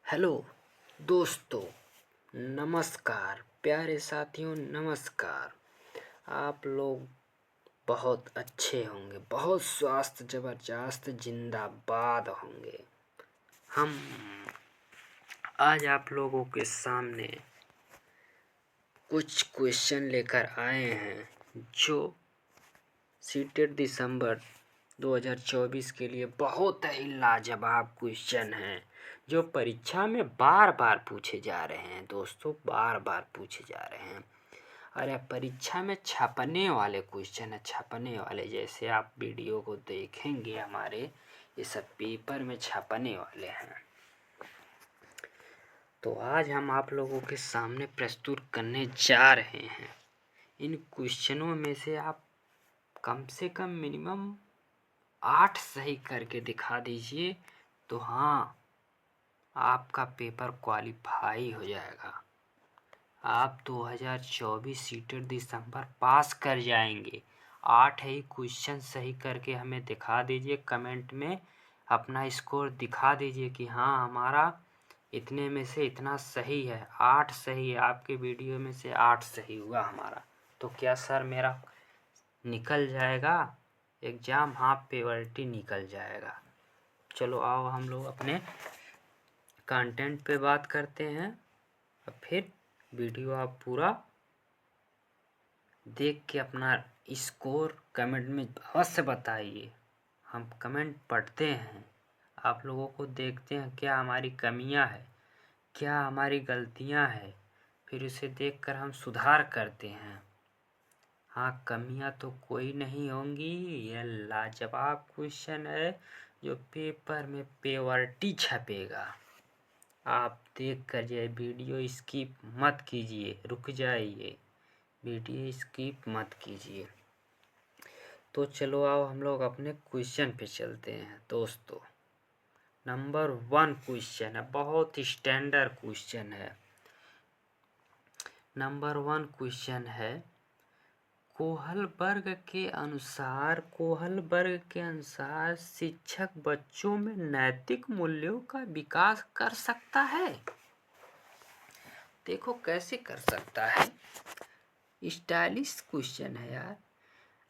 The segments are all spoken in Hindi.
हेलो दोस्तों, नमस्कार प्यारे साथियों, नमस्कार। आप लोग बहुत अच्छे होंगे, बहुत स्वास्थ्य जबरदस्त जिंदाबाद होंगे। हम आज आप लोगों के सामने कुछ क्वेश्चन लेकर आए हैं जो सीटेट दिसंबर 2024 के लिए बहुत ही लाजवाब क्वेश्चन हैं, जो परीक्षा में बार बार पूछे जा रहे हैं। दोस्तों, बार बार पूछे जा रहे हैं और यह परीक्षा में छपने वाले क्वेश्चन है। छपने वाले, जैसे आप वीडियो को देखेंगे हमारे, ये सब पेपर में छपने वाले हैं। तो आज हम आप लोगों के सामने प्रस्तुत करने जा रहे हैं। इन क्वेश्चनों में से आप कम से कम मिनिमम 8 सही करके दिखा दीजिए, तो हाँ, आपका पेपर क्वालिफाई हो जाएगा। आप 2024 सीटेट दिसंबर पास कर जाएंगे। 8 ही क्वेश्चन सही करके हमें दिखा दीजिए, कमेंट में अपना स्कोर दिखा दीजिए कि हाँ, हमारा इतने में से इतना सही है। 8 सही है, आपके वीडियो में से 8 सही हुआ हमारा। तो क्या सर मेरा निकल जाएगा एग्ज़ाम? हाँ, पेनल्टी निकल जाएगा। चलो आओ हम लोग अपने कंटेंट पे बात करते हैं और फिर वीडियो आप पूरा देख के अपना स्कोर कमेंट में अवश्य बताइए। हम कमेंट पढ़ते हैं, आप लोगों को देखते हैं क्या हमारी कमियां है, क्या हमारी गलतियां हैं, फिर उसे देखकर हम सुधार करते हैं। हाँ, कमियां तो कोई नहीं होंगी। यह लाजवाब क्वेश्चन है जो पेपर में पेवर्टी छपेगा। आप देख कर ये वीडियो स्किप मत कीजिए, रुक जाइए, वीडियो स्किप मत कीजिए। तो चलो आओ हम लोग अपने क्वेश्चन पे चलते हैं। दोस्तों, नंबर 1 क्वेश्चन है, बहुत स्टैंडर्ड क्वेश्चन है। नंबर 1 क्वेश्चन है, कोहलबर्ग के अनुसार शिक्षक बच्चों में नैतिक मूल्यों का विकास कर सकता है। देखो कैसे कर सकता है, स्टाइलिश क्वेश्चन है यार।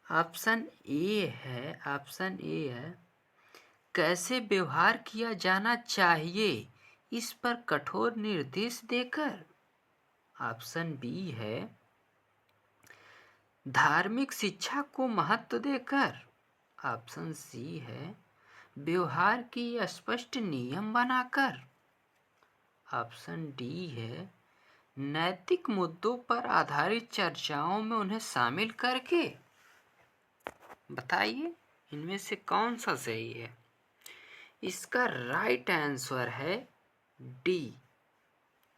ऑप्शन ए है कैसे व्यवहार किया जाना चाहिए, इस पर कठोर निर्देश देकर। ऑप्शन बी है धार्मिक शिक्षा को महत्व देकर। ऑप्शन सी है व्यवहार की स्पष्ट नियम बनाकर। ऑप्शन डी है नैतिक मुद्दों पर आधारित चर्चाओं में उन्हें शामिल करके। बताइए इनमें से कौन सा सही है। इसका राइट आंसर है डी।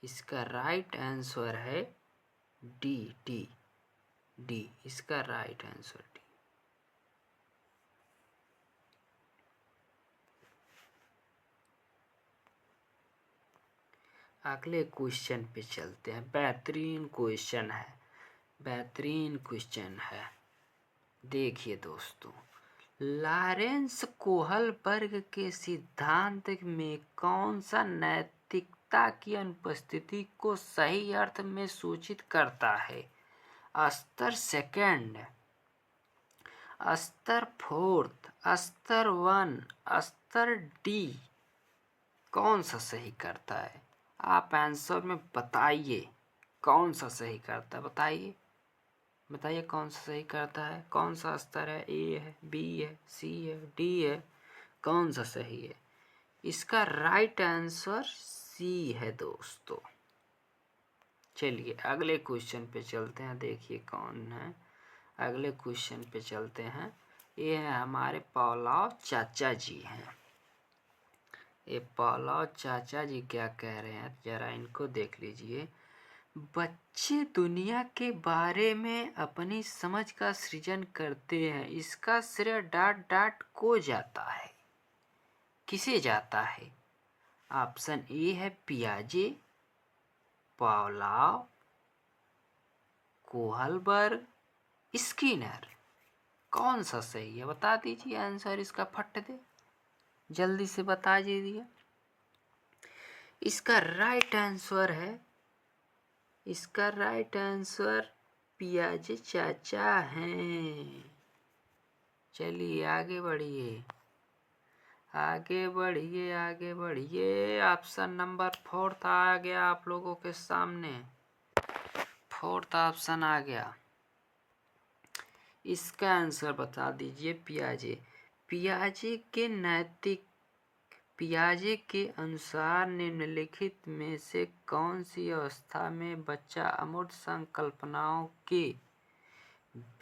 इसका राइट आंसर है डी। डी डी इसका राइट आंसर डी। अगले क्वेश्चन पे चलते हैं। बेहतरीन क्वेश्चन है, बेहतरीन क्वेश्चन है। देखिए दोस्तों, लॉरेंस कोहलबर्ग के सिद्धांत में कौन सा नैतिकता की अनुपस्थिति को सही अर्थ में सूचित करता है? स्तर सेकंड, स्तर फोर्थ, स्तर 1, स्तर डी, कौन सा सही करता है? आप आंसर में बताइए कौन सा सही करता है। बताइए बताइए कौन सा सही करता है, कौन सा स्तर है? ए है, बी है, सी है, डी है, कौन सा सही है? इसका राइट आंसर सी है दोस्तों। चलिए अगले क्वेश्चन पे चलते हैं। देखिए कौन है, अगले क्वेश्चन पे चलते हैं। ये है हमारे पौलाव चाचा जी हैं। ये पौलाव चाचा जी क्या कह रहे हैं, जरा इनको देख लीजिए। बच्चे दुनिया के बारे में अपनी समझ का सृजन करते हैं, इसका श्रेय डांट डांट को जाता है। किसे जाता है? ऑप्शन ए है पियाजे, पावलोव, कोहलबर्ग, स्किनर। कौन सा सही है? बता दीजिए आंसर इसका, फट दे जल्दी से बता दीजिए। इसका राइट आंसर है, इसका राइट आंसर पियाजे चाचा हैं। चलिए आगे बढ़िए, आगे बढ़िए, आगे बढ़िए। ऑप्शन नंबर 4 आ गया आप लोगों के सामने। 4 ऑप्शन आ गया। इसका आंसर बता दीजिए पियाजे। पियाजे के अनुसार निम्नलिखित में से कौन सी अवस्था में बच्चा अमूर्त संकल्पनाओं के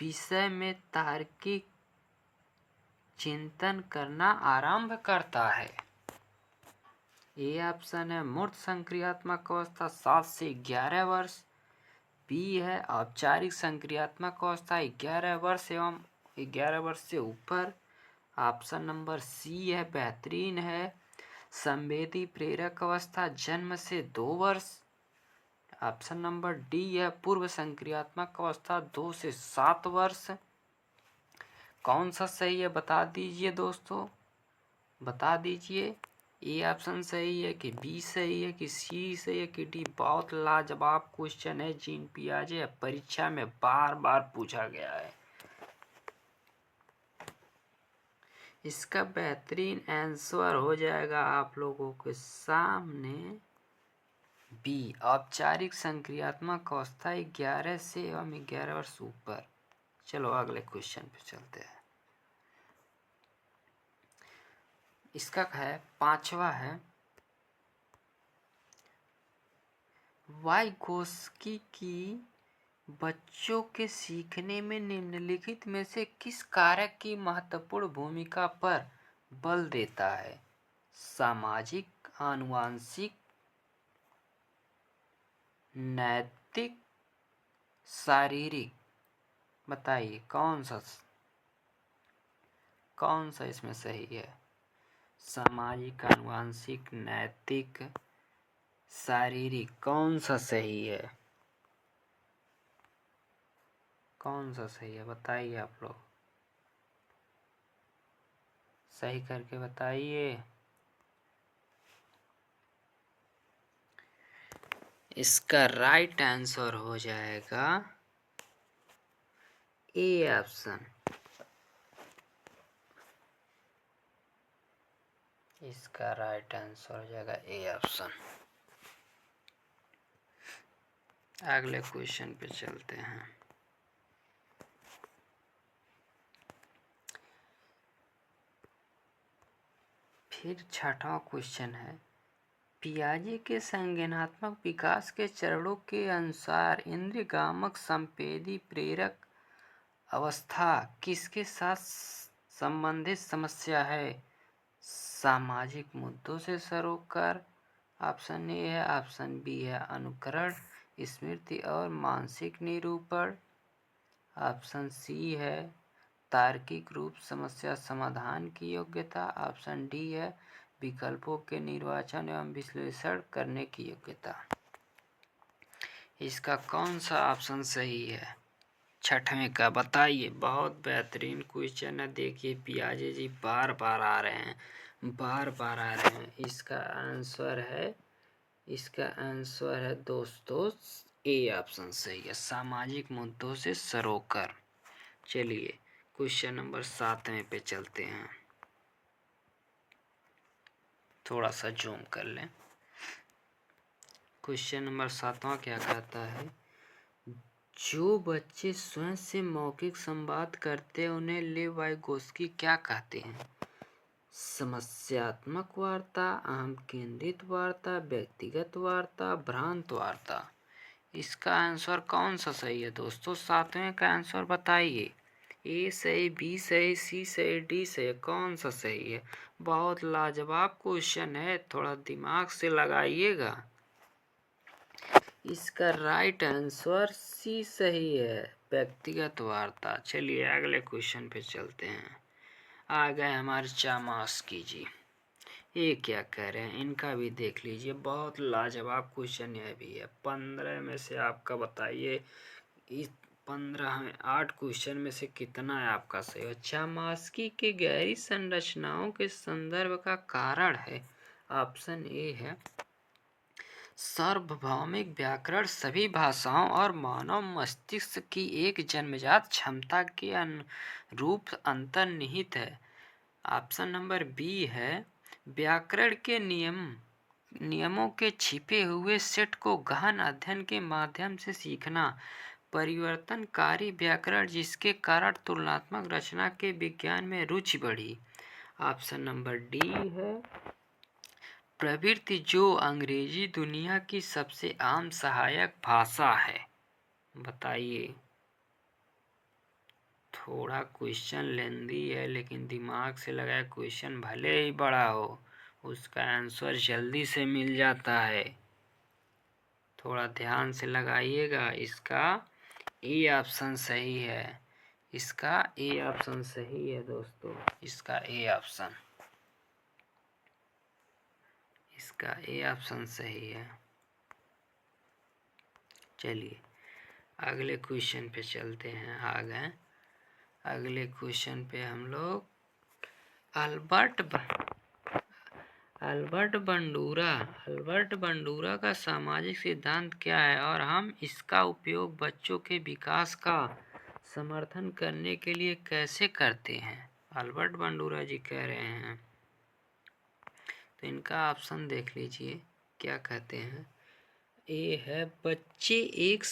विषय में तार्किक चिंतन करना आरंभ करता है? ए ऑप्शन है मूर्त संक्रियात्मक अवस्था 7 से 11 वर्ष। बी है औपचारिक संक्रियात्मक अवस्था 11 वर्ष एवं 11 वर्ष से ऊपर। ऑप्शन नंबर सी है बेहतरीन है संवेदी प्रेरक अवस्था जन्म से 2 वर्ष। ऑप्शन नंबर डी है पूर्व संक्रियात्मक अवस्था 2 से 7 वर्ष। कौन सा सही है बता दीजिए दोस्तों, बता दीजिए। ए ऑप्शन सही है कि बी सही है कि सी सही है कि डी? बहुत लाजवाब क्वेश्चन है जीन पियाजे, परीक्षा में बार बार पूछा गया है। इसका बेहतरीन आंसर हो जाएगा आप लोगों के सामने बी औपचारिक संक्रियात्मक अवस्था 11 से एवं 11 वर्ष ऊपर। चलो अगले क्वेश्चन पे चलते हैं। इसका है 5वां है वाइगोस्की की बच्चों के सीखने में निम्नलिखित में से किस कारक की महत्वपूर्ण भूमिका पर बल देता है? सामाजिक, आनुवंशिक, नैतिक, शारीरिक? बताइए कौन सा इसमें सही है? सामाजिक, आनुवंशिक, नैतिक, शारीरिक, कौन सा सही है? कौन सा सही है बताइए आप लोग, सही करके बताइए। इसका राइट आंसर हो जाएगा ए ऑप्शन। इसका राइट आंसर हो जाएगा ए ऑप्शन। अगले क्वेश्चन पे चलते हैं। फिर 6वां क्वेश्चन है पियाजे के संज्ञानात्मक विकास के चरणों के अनुसार इंद्रियगामक संवेदी प्रेरक अवस्था किसके साथ संबंधित समस्या है? सामाजिक मुद्दों से सरोकार। ऑप्शन ए है, ऑप्शन बी है अनुकरण, स्मृति और मानसिक निरूपण। ऑप्शन सी है तार्किक रूप समस्या समाधान की योग्यता। ऑप्शन डी है विकल्पों के निर्वाचन एवं विश्लेषण करने की योग्यता। इसका कौन सा ऑप्शन सही है 6वें का बताइए। बहुत बेहतरीन क्वेश्चन है। देखिए पियाजे जी बार बार आ रहे हैं, बार बार आ रहे हैं। इसका आंसर है दोस्तों ए ऑप्शन सही है, सामाजिक मुद्दों से सरोकार। चलिए क्वेश्चन नंबर 7 पे चलते हैं। थोड़ा सा जूम कर लें। क्वेश्चन नंबर 7वां क्या कहता है? जो बच्चे स्वयं से मौखिक संवाद करते हैं उन्हें लेव वाइगोस्की क्या कहते हैं? समस्यात्मक वार्ता, अहम केंद्रित वार्ता, व्यक्तिगत वार्ता, भ्रांत वार्ता? इसका आंसर कौन सा सही है दोस्तों? 7वें का आंसर बताइए। ए सही, बी सही, सी सही, डी सही, कौन सा सही है? बहुत लाजवाब क्वेश्चन है, थोड़ा दिमाग से लगाइएगा। इसका राइट आंसर सी सही है, व्यक्तिगत वार्ता। चलिए अगले क्वेश्चन पे चलते हैं। आ गए हमारे चामास्की जी, ये क्या कह रहे हैं इनका भी देख लीजिए। बहुत लाजवाब क्वेश्चन यह भी है। 15 में से आपका बताइए, इस 15 में 8 क्वेश्चन में से कितना है आपका सही? चामास्की के गहरी संरचनाओं के संदर्भ का कारण है। ऑप्शन ए है सार्वभौमिक व्याकरण सभी भाषाओं और मानव मस्तिष्क की एक जन्मजात क्षमता के अनुरूप अंतर्निहित है। ऑप्शन नंबर बी है व्याकरण के नियमों के छिपे हुए सेट को गहन अध्ययन के माध्यम से सीखना। परिवर्तनकारी व्याकरण जिसके कारण तुलनात्मक रचना के विज्ञान में रुचि बढ़ी। ऑप्शन नंबर डी है प्रवृत्ति जो अंग्रेजी दुनिया की सबसे आम सहायक भाषा है। बताइए। थोड़ा क्वेश्चन लेंदी है लेकिन दिमाग से लगाया क्वेश्चन भले ही बड़ा हो उसका आंसर जल्दी से मिल जाता है। थोड़ा ध्यान से लगाइएगा। इसका ए ऑप्शन सही है। इसका ए ऑप्शन सही है दोस्तों। इसका ए ऑप्शन सही है। चलिए अगले क्वेश्चन पे चलते हैं। आगे अगले क्वेश्चन पे हम लोग अल्बर्ट बंडूरा का सामाजिक सिद्धांत क्या है और हम इसका उपयोग बच्चों के विकास का समर्थन करने के लिए कैसे करते हैं। अल्बर्ट बंडूरा जी कह रहे हैं तो इनका ऑप्शन देख लीजिए क्या कहते हैं। ए है बच्चे एक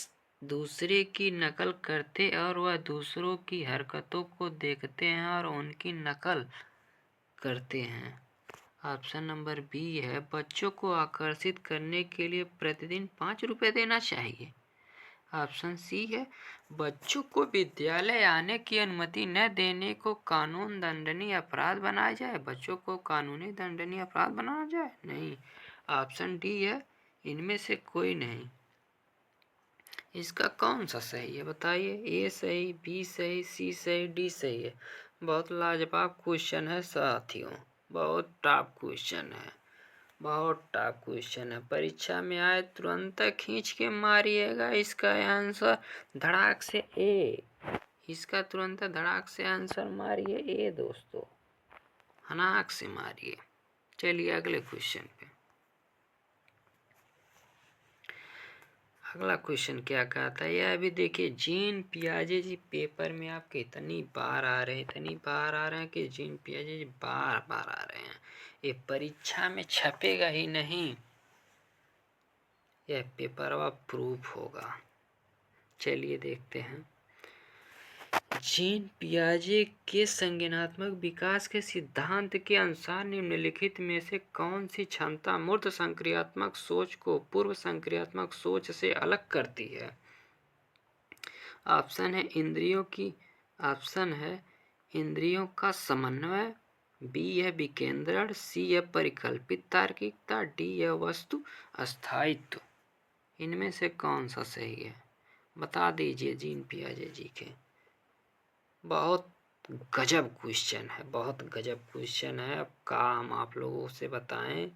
दूसरे की नकल करते और वह दूसरों की हरकतों को देखते हैं और उनकी नकल करते हैं। ऑप्शन नंबर बी है बच्चों को आकर्षित करने के लिए प्रतिदिन 5 रुपए देना चाहिए। ऑप्शन सी है बच्चों को विद्यालय आने की अनुमति न देने को कानून दंडनीय अपराध बनाया जाए। बच्चों को कानूनी दंडनीय अपराध बनाया जाए। नहीं। ऑप्शन डी है इनमें से कोई नहीं। इसका कौन सा सही है बताइए। ए सही, बी सही, सी सही, डी सही है। बहुत लाजवाब क्वेश्चन है साथियों। बहुत टफ क्वेश्चन है। बहुत टफ क्वेश्चन है। परीक्षा में आए तुरंत खींच के मारिएगा इसका आंसर धड़ाक से ए। इसका तुरंत धड़ाक से आंसर मारिए ए दोस्तों। हनाक से मारिए। चलिए अगले क्वेश्चन पे। अगला क्वेश्चन क्या कहता है यह अभी देखिए। जीन पियाजे जी पेपर में आपके इतनी बार आ रहे हैं कि जीन पियाजे जी बार बार आ रहे हैं। ये परीक्षा में छपेगा ही नहीं। यह पेपर अब प्रूफ होगा। चलिए देखते हैं। जीन पियाजे के संज्ञानात्मक विकास के सिद्धांत के अनुसार निम्नलिखित में से कौन सी क्षमता मूर्त संक्रियात्मक सोच को पूर्व संक्रियात्मक सोच से अलग करती है। ऑप्शन है इंद्रियों का समन्वय, बी है विकेंद्रण, सी है परिकल्पित तार्किकता, डी है वस्तु स्थायित्व। इनमें से कौन सा सही है बता दीजिए जीन पियाजे जी के। बहुत गजब क्वेश्चन है। बहुत गजब क्वेश्चन है। अब काम आप लोगों से बताएं।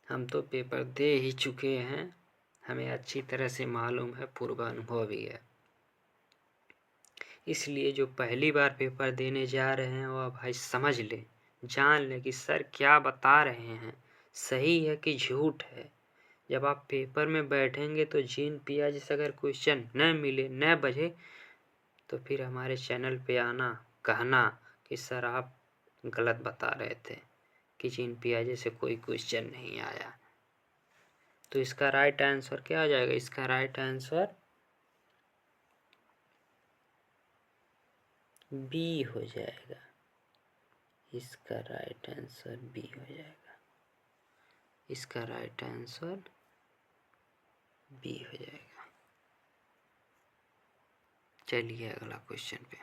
हम तो पेपर दे ही चुके हैं। हमें अच्छी तरह से मालूम है। पूर्व अनुभव भी है। इसलिए जो पहली बार पेपर देने जा रहे हैं वह भाई समझ ले, जान ले कि सर क्या बता रहे हैं सही है कि झूठ है। जब आप पेपर में बैठेंगे तो जीन पियाजे से अगर क्वेश्चन न मिले न बजे तो फिर हमारे चैनल पे आना, कहना कि सर आप गलत बता रहे थे कि जीन पियाजे से कोई क्वेश्चन नहीं आया। तो इसका राइट आंसर क्या आ जाएगा। इसका राइट आंसर बी हो जाएगा। इसका राइट आंसर बी हो जाएगा। इसका राइट आंसर बी हो जाएगा। चलिए अगला क्वेश्चन पे।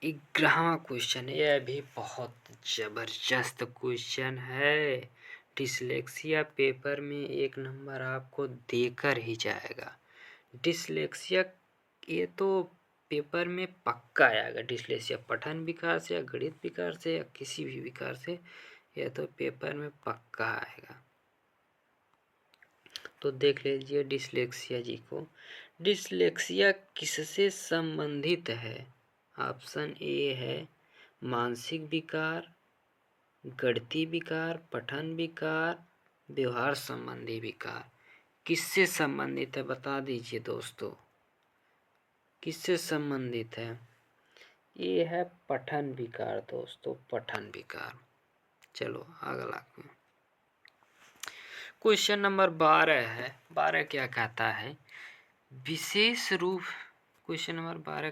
11वां क्वेश्चन है। यह भी बहुत जबरदस्त क्वेश्चन है। डिसलेक्सिया पेपर में 1 नंबर आपको देकर ही जाएगा। डिसलेक्सिया ये तो पेपर में पक्का आएगा। डिसलेक्सिया पठन विकार से या गणित विकार से या किसी भी विकार से यह तो पेपर में पक्का आएगा। तो देख लीजिए डिसलेक्सिया जी को। डिसलेक्सिया किससे संबंधित है। ऑप्शन ए है मानसिक विकार, गणितीय विकार, पठन विकार, व्यवहार संबंधी विकार। किससे संबंधित है बता दीजिए दोस्तों, किससे संबंधित है? ये है पठन विकार दोस्तों, पठन विकार। चलो अगला क्वेश्चन नंबर 12 है। 12 क्या कहता है? विशेष रूप, क्वेश्चन नंबर 12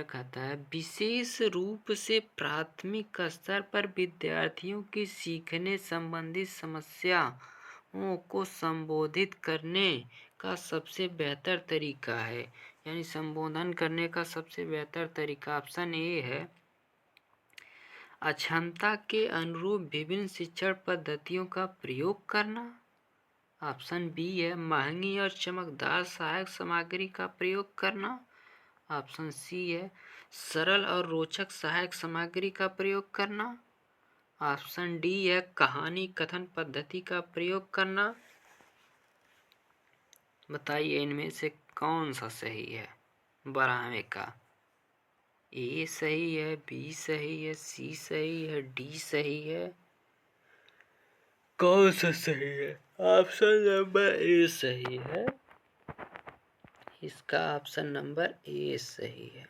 कहता है विशेष रूप से प्राथमिक स्तर पर विद्यार्थियों की सीखने संबंधी समस्याओं को संबोधित करने का सबसे बेहतर तरीका है। यानी संबोधन करने का सबसे बेहतर तरीका ऑप्शन ए है अक्षमता के अनुरूप विभिन्न शिक्षण पद्धतियों का प्रयोग करना। ऑप्शन बी है महंगी और चमकदार सहायक सामग्री का प्रयोग करना। ऑप्शन सी है सरल और रोचक सहायक सामग्री का प्रयोग करना। ऑप्शन डी है कहानी कथन पद्धति का प्रयोग करना। बताइए इनमें से कौन सा सही है? 12वें का ए सही है, बी सही है, सी सही है, डी सही है, कौन सा सही है? ऑप्शन नंबर ए सही है। इसका ऑप्शन नंबर ए सही है।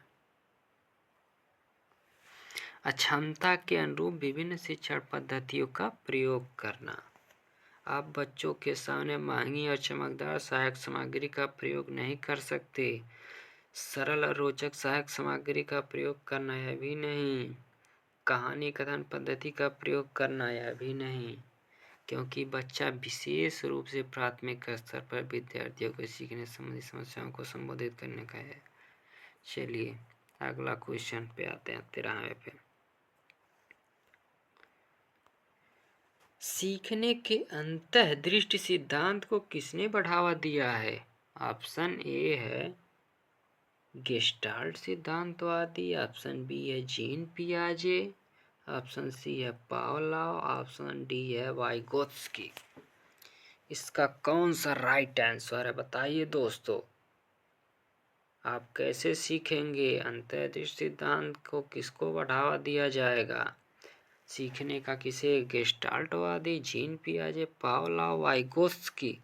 अक्षमता के अनुरूप विभिन्न शिक्षण पद्धतियों का प्रयोग करना। आप बच्चों के सामने महंगी और चमकदार सहायक सामग्री का प्रयोग नहीं कर सकते। सरल और रोचक सहायक सामग्री का प्रयोग करना यह भी नहीं। कहानी कथन पद्धति का प्रयोग करना यह भी नहीं, क्योंकि बच्चा विशेष रूप से प्राथमिक स्तर पर विद्यार्थियों को सीखने संबंधी समस्याओं को संबोधित करने का है। चलिए अगला क्वेश्चन पे आते हैं 13वें पे। सीखने के अंतःदृष्टि सिद्धांत को किसने बढ़ावा दिया है? ऑप्शन ए है गेस्टाल्ट सिद्धांतवादी। ऑप्शन बी है जीन पियाजे। ऑप्शन सी है पावलोव। ऑप्शन डी है वाइगोत्स्की। इसका कौन सा राइट आंसर है बताइए दोस्तों। आप कैसे सीखेंगे? अंतर्दृष्टि सिद्धांत को किसको बढ़ावा दिया जाएगा? सीखने का किसे? गेस्टाल्टवादी, जीन पियाजे, पावलोव, वाइगोत्स्की।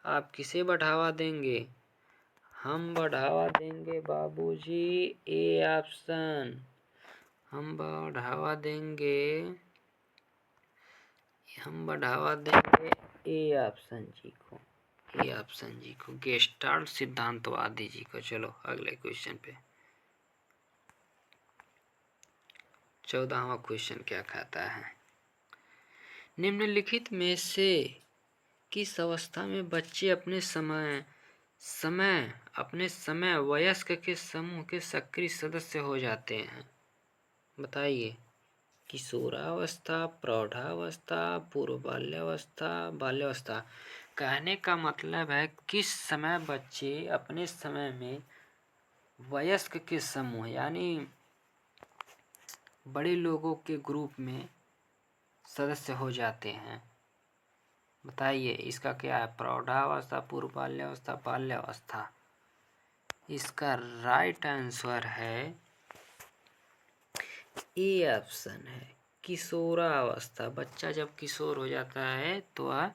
आप किसे बढ़ावा देंगे? हम बढ़ावा देंगे बाबूजी ए ऑप्शन। हम बढ़ावा देंगे ए ऑप्शन जी को, ए ऑप्शन जी को, गेस्टाल्ट सिद्धांतवादी जी को। चलो अगले क्वेश्चन पे। 14वां क्वेश्चन क्या कहता है? निम्नलिखित में से किस अवस्था में बच्चे अपने समय वयस्क के समूह के सक्रिय सदस्य हो जाते हैं? बताइए। किशोरावस्था, प्रौढ़ावस्था, पूर्व बाल्यावस्था, बाल्यावस्था। कहने का मतलब है किस समय बच्चे अपने समय में वयस्क के समूह यानी बड़े लोगों के ग्रुप में सदस्य हो जाते हैं। बताइए इसका क्या है? प्रौढ़ावस्था, पूर्व बाल्यावस्था, बाल्यावस्था। इसका राइट आंसर है ए ऑप्शन है किशोरावस्था। बच्चा जब किशोर हो जाता है तो वह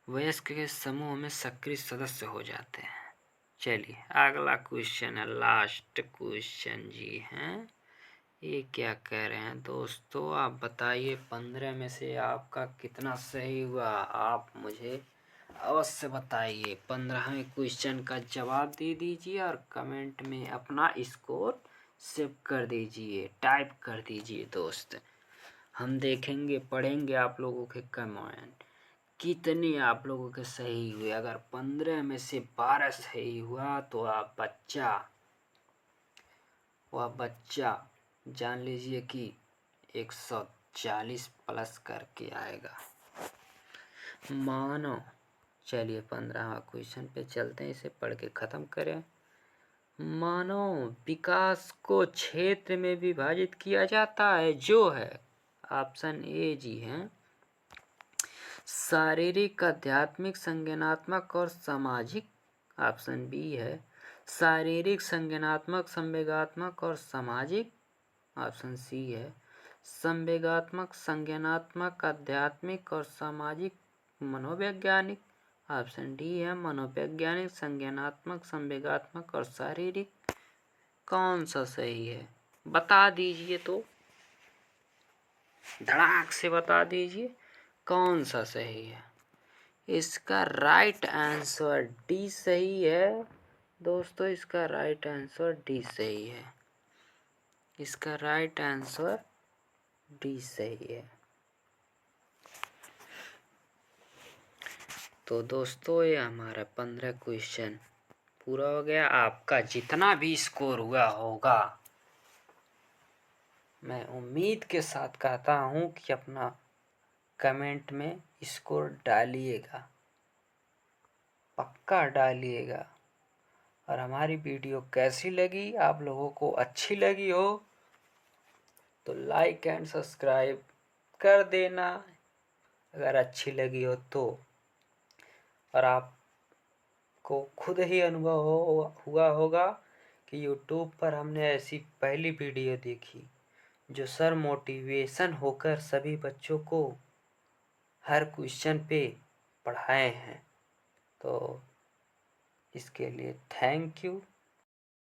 वयस्क के समूह में सक्रिय सदस्य हो जाते हैं। चलिए अगला क्वेश्चन है, लास्ट क्वेश्चन जी हैं। ये क्या कह रहे हैं दोस्तों? आप बताइए 15 में से आपका कितना सही हुआ? आप मुझे अवश्य बताइए। 15वें क्वेश्चन का जवाब दे दीजिए और कमेंट में अपना स्कोर सेव कर दीजिए, टाइप कर दीजिए दोस्त। हम देखेंगे, पढ़ेंगे आप लोगों के कमेंट कितने आप लोगों के सही हुए। अगर 15 में से 12 सही हुआ तो वह बच्चा जान लीजिए कि 140 प्लस करके आएगा। मानो चलिए 15वां क्वेश्चन पे चलते हैं, इसे पढ़ के ख़त्म करें। मानव विकास को क्षेत्र में विभाजित किया जाता है जो है ऑप्शन ए जी हैं शारीरिक, आध्यात्मिक, संज्ञानात्मक और सामाजिक। ऑप्शन बी है शारीरिक, संज्ञानात्मक, संवेगात्मक और सामाजिक। ऑप्शन सी है संवेगात्मक, संज्ञानात्मक, आध्यात्मिक और सामाजिक, मनोवैज्ञानिक। ऑप्शन डी है मनोवैज्ञानिक, संज्ञानात्मक, संवेगात्मक और शारीरिक। कौन सा सही है बता दीजिए, तो धड़ाक से बता दीजिए कौन सा सही है। इसका राइट आंसर डी सही है दोस्तों, इसका राइट आंसर डी सही है। इसका राइट आंसर डी सही है। तो दोस्तों ये हमारा 15 क्वेश्चन पूरा हो गया। आपका जितना भी स्कोर हुआ होगा, मैं उम्मीद के साथ कहता हूँ कि अपना कमेंट में स्कोर डालिएगा, पक्का डालिएगा। और हमारी वीडियो कैसी लगी, आप लोगों को अच्छी लगी हो तो लाइक एंड सब्सक्राइब कर देना अगर अच्छी लगी हो तो। और आपको खुद ही अनुभव हुआ होगा कि यूट्यूब पर हमने ऐसी पहली वीडियो देखी जो सर मोटिवेशन होकर सभी बच्चों को हर क्वेश्चन पे पढ़ाए हैं। तो इसके लिए थैंक यू।